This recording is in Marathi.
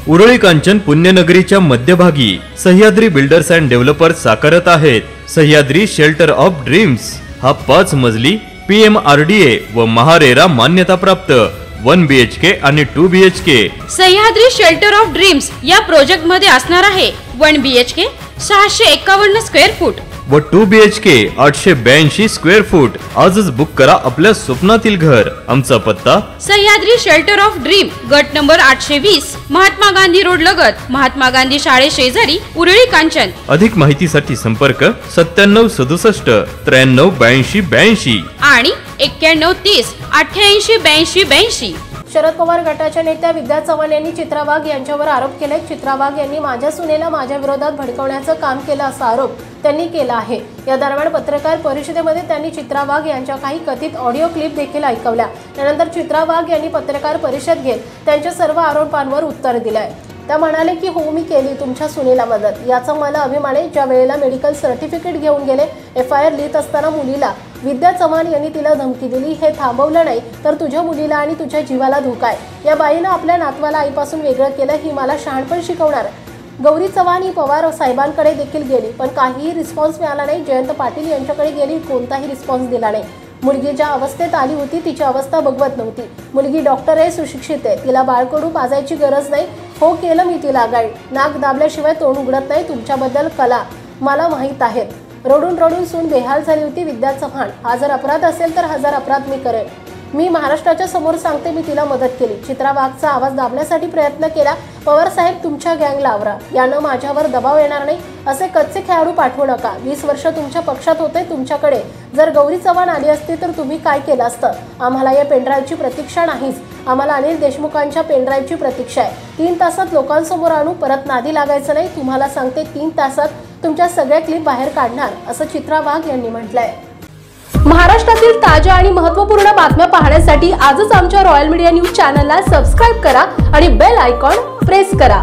उरळी कांचन पुण्यनगरीच्या मध्यभागी सह्याद्री बिल्डर्स अँड डेव्हलपर्स साकारत आहेत सह्याद्री शेल्टर ऑफ ड्रीम्स। हा 5 मजली PMRDA व महारेरा मान्यता प्राप्त 1 BHK आणि 2 BHK Sahyadri shelter of dreams या प्रोजेक्ट मध्ये असणार आहे 1 BHK 651 स्क्वेअर फूट व 2 BHK 882 स्क्वेअर फूट। आजच बुक करा आपल्या स्वप्नातील घर। आमचा पत्ता सह्याद्री शेल्टर ऑफ ड्रीम, गट नंबर 820, महात्मा गांधी रोड लगत, महात्मा गांधी शाळे शेजारी, उरळी कांचन। अधिक माहितीसाठी संपर्क 9767 93 82 82 आणि 91 30 88 82 82। शरद पवार गटाच्या नेत्या विद्या चव्हाण यांनी चित्रा वाघ यांच्यावर आरोप केलाय। चित्रा वाघ यांनी माझ्या सुनेला माझ्या विरोधात भडकवण्याचं काम केलं असा आरोप त्यांनी केला आहे। या दरम्यान पत्रकार परिषदेमध्ये त्यांनी चित्रा वाघ यांच्या काही कथित ऑडिओ क्लिप देखील ऐकवल्या। त्यानंतर चित्रा वाघ यांनी पत्रकार परिषद घेत त्यांच्या सर्व आरोपांवर उत्तर दिलंय। त्या म्हणाले की हो, मी केली तुमच्या सुनेला मदत, याचा मला अभिमान आहे। ज्या वेळेला मेडिकल सर्टिफिकेट घेऊन गेले, FIR लिहित असताना मुलीला विद्या चव्हाण यांनी तिला धमकी दिली, हे थांबवलं नाही तर तुझ्या मुलीला आणि तुझ्या जीवाला धोका आहे। या बाईनं आपल्या नातवाला आईपासून वेगळं केलं, ही मला शहाणपण शिकवणार। गौरी चव्हाण ही पवार साहेबांकडे देखील गेली पण काहीही रिस्पॉन्स मिळाला नाही। जयंत पाटील यांच्याकडे गेली, कोणताही रिस्पॉन्स दिला नाही। मुलगी ज्या अवस्थेत आली होती तिची अवस्था बघवत नव्हती। मुलगी डॉक्टर आहे, सुशिक्षित आहे, तिला बाळकडू पाजायची गरज नाही। हो केलं मी तिला गाईड, नाक दाबल्याशिवाय तोंड उघडत नाही। तुमच्याबद्दल कला मला माहीत आहेत। रडून रडून सून बेहाल झाली होती विद्या चव्हाण। हा जर अपराध असेल तर 1000 अपराध मी करेन। मी महाराष्ट्राच्या समोर सांगते, मी तिला मदत केली। चित्रा वाघचा आवाज दाबण्यासाठी प्रयत्न केला। पवार साहेब तुमच्या गँगला आवरा, यानं माझ्यावर दबाव येणार नाही। असे कच्चे खेळाडू पाठवू नका। 20 वर्ष तुमच्या पक्षात होते, तुमच्याकडे जर गौरी चव्हाण आली असती तर तुम्ही काय केलं असतं? आम्हाला या पेनड्राईव्हची प्रतीक्षा नाहीच, आम्हाला अनिल देशमुखांच्या पेनड्राईव्हची प्रतीक्षा आहे। 3 तासात लोकांसमोर आणू, परत नादी लागायचं नाही। तुम्हाला सांगते 3 तासात तुमच्या सगळ्या क्लिप बाहेर काढणार, असं चित्रा वाघ यांनी म्हटलंय। महाराष्ट्रातील ताज्या आणि महत्त्वपूर्ण बातम्या पाहण्यासाठी आजच आमच्या रॉयल मीडिया न्यूज चॅनलला सबस्क्राइब करा आणि बेल आयकॉन प्रेस करा।